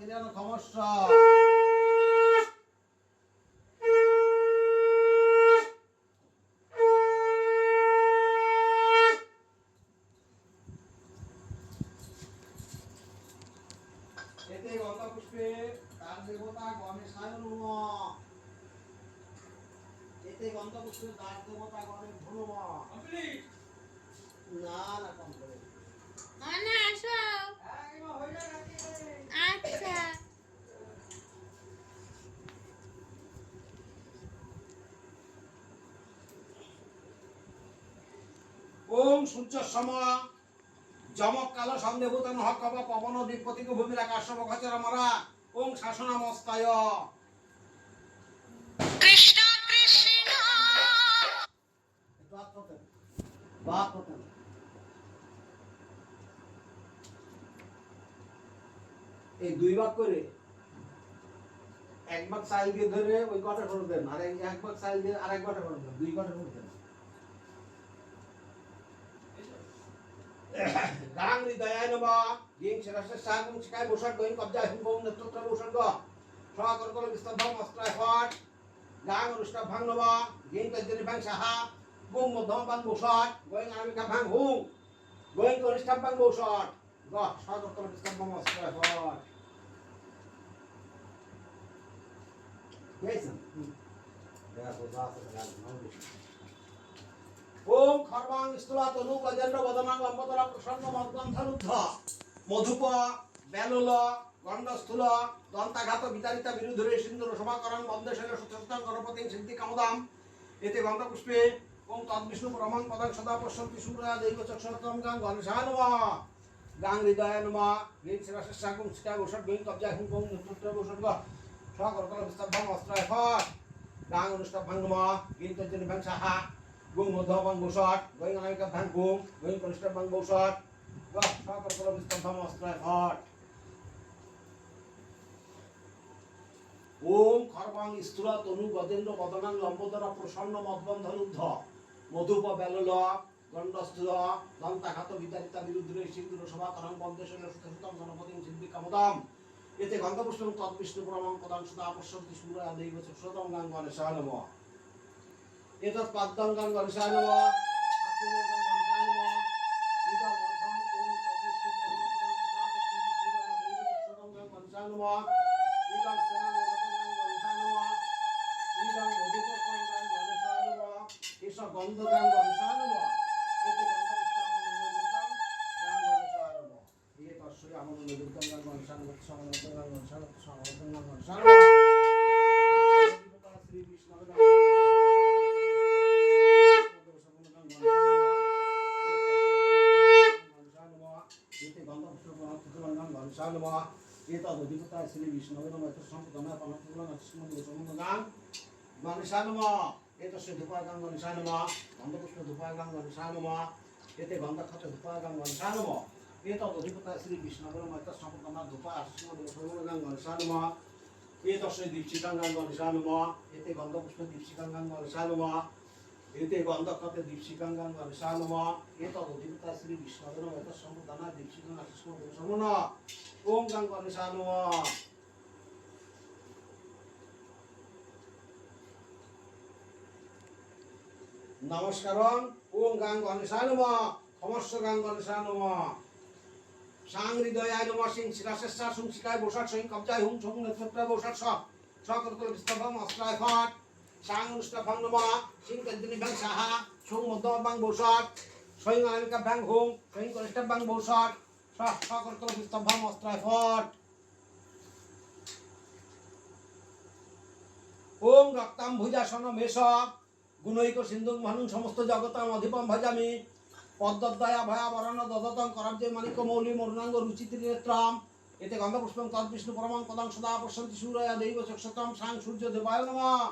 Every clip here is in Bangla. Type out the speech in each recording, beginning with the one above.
গিরিয়ান খমস্য এতে গন্ধ পুষ্পে তার দেবতা গণেশায় নমঃ। এতে গন্ধ পুষ্পে তার দেবতা গণেশ নমঃ। না না কম করে না আসো। আচ্ছা ওম সূর্য সম যমক কাল সন্দেভূতন হকব পবন দিকপতিক ভূমির আকাশ মুখচর মরা ওম শাসনামস্তায়। কৃষ্ণ কৃষ্ণ এই দুই ভাগ করে এক ভাগ সাইল দিয়ে ধরে ওই কটা করে দেন, আর এক ভাগ সাইল দিয়ে আরেক কটা করে দেন, দুই কটা করে দেন। গাং হৃদয়ায় নমঃ। গিং শিরস্য সাগং শিকায় বসট গোইং কবজা হুম নেতৃত্ব বসট সকর্কল বিস্তম্ভম অস্ত্রায় ফট। গাং অনুষ্ঠব ভাং নমঃ। গিং তজ্জনি ভাং সাহা গুং মধ্যম ভাং বসট গোইং আনামিকা ভাং হুং গোইং অনুষ্ঠব ভাং বসট গ সকর্কল বিস্তম্ভম অস্ত্রায় ফট। Jason. ওম খর্বাং স্থূলা তনু গজেন্দ্র বদনাং লম্বতরা প্রসন্ন মদগন্ধরুদ্ধ মধুপ বেলুল গণ্ডস্থূল দন্তাঘাত বিতারিতা বিরুদ্ধরে সিন্ধুর সভাকরণ বন্দেশৈল সুতস্তং গণপতিং সিদ্ধি কামদাম। এতে গন্ধপুষ্পে ওম তদ্বিষ্ণু পরমাং পদং সদা পশ্যন্তি সূর্যা দৈব চক্ষুরতম গাং গণেশায় নমঃ। গাং হৃদয়ায় নমঃ। গিং শিরস্য সাগং শিকায় বসট গোইং কবজা হুম গোং নেতৃত্ব বসট সকর্কল বিস্তম্ভম অস্ত্রায় ফট। গাং অনুষ্ঠব ভাং নমঃ। গিং তজ্জনি ভাং সাহা গুং মধ্যম ভাং বসট গোইং আনামিকা ভাং গুং গোইং কনিষ্ঠ ভাং বসট গ সকর্কল বিস্তম্ভম অস্ত্রায় ফট। ওম খর্বাং স্থূলা তনু গজেন্দ্র বদনাং লম্বোদর প্রসন্ন মদবন্ধরুদ্ধ মধুপ বেলুল গণ্ডস্থূল দন্তাঘাত বিতারিতা বিরুদ্ধরে সিন্ধুর সভাকরণ বন্দেশৈল সুতস্তং গণপতিং সিদ্ধি কামদাম। এতে গন্ধপুষ্পং তদ্বিষ্ণু পরমাং পদাং সদা পশ্যন্তি সূর্যা দৈব চক্ষুরতম গাং গণেশায় নমঃ। এতৎ পাদ্যং গাং গণেশায় নমঃ। আত্মনির্ভর গণেশায় নমঃ। ইদং অর্ধং ওম তদ্বিষ্ণু পরমাং পদাং সদা পশ্যন্তি সূর্যা দৈব চক্ষুরতম গাং গণেশায় নমঃ। ইদং সেনাং গাং গণেশায় নমঃ। ইদং মধুকর্কং গাং গণেশায় নমঃ। এষ গন্ধ গাং গণেশায় নমঃ। এতে গন্ধপুষ্পে আমোদ নৈবেদ্যং গাং গণেশায় নমঃ। ইয়ে তস্যৈ আমোদ নৈবেদ্যং গাং গণেশায় নমঃ। সমাগতং গাং গণেশায় নমঃ। সমাগতং গাং গণেশায় নমঃ। শ্রী বিষ্ণু গাং এতদধিপতায় শ্রী বিষ্ণু নমঃ। সম্পদনায় পানপুলং গাং গণেশায় নমঃ। এতস্য ধূপায় গাং গণেশায় নমঃ। গন্ধপুষ্প ধূপায় গাং গণেশায় নমঃ। এতে গন্ধক্ষত ধূপায় গাং গণেশায় নমঃ। এতদধিপতায় শ্রী বিষ্ণু নমঃ। সম্পদনায় ধূপায় আশিষ্য গাং গণেশায় নমঃ। এতস্য দীপশিখাং গাং গণেশায় নমঃ। এতে গন্ধপুষ্প দীপশিখাং গাং গণেশায় নমঃ। এতে গন্ধক্ষতে দীপশিখাং গাং গণেশায় নমঃ। এতদধিপতায় শ্রী বিষ্ণু নমঃ। সম্পদনায় দীপশিখাং আশিষ্য ওম গাং গণেশায় নমঃ। নমস্কারং ওম গাং গণেশায় নমঃ। খমস্য গাং গণেশায় নমঃ। সাং হৃদয়ায় নমঃ। সিং শিরস্য সুং শিকায় বসট সৈং কবজায় হুং ছং নেতৃত্ব বসট সকর্কল বিস্তম্ভম অস্ত্রায় ফট। সাং অনুষ্ঠব ভাং নমঃ। সিং তজ্জনি ভাং সাহা ছং মধ্যম ভাং বসট সৈং আনামিকা ভাং হুং সৈং কনিষ্ঠ ভাং বসট সকর্কল বিস্তম্ভম অস্ত্রায় ফট। ওম রক্তাম্ভুজাসন মেষ গুণৈক সিন্ধুং মহানুং সমস্ত জগতাম অধিপম ভজামি পদ্মদ্বয়া ভয়াবরণ দদতং করাব্জে মানিক মৌলি মরুণাঙ্গ রুচিত্রিনেত্রাম। এতে গন্ধপুষ্পং তদ্বিষ্ণু পরমাং পদাং সদা পশ্যন্তি সূর্যা দৈব চক্ষুরতম সাং সূর্য দেবায় নমঃ।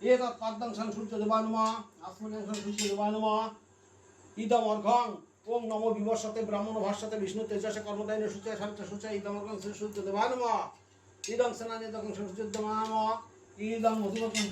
এতৎ পাদ্যং সাং সূর্য দেবায় নমঃ। আস্মন্যং সাং সূর্য দেবায় নমঃ। ইদম অর্ঘং ওম নমো বিবর্ষতে ব্রাহ্মণ ভাষ্যতে বিষ্ণু তেজসে কর্মদায়িনে সূচয় শান্তি সূচয় ইদম অর্ঘং শ্রী সূর্য দেবায় নমঃ। ইদং সেনানি দং সূর্য দেবায় নমঃ। ইদং মধুমত্তং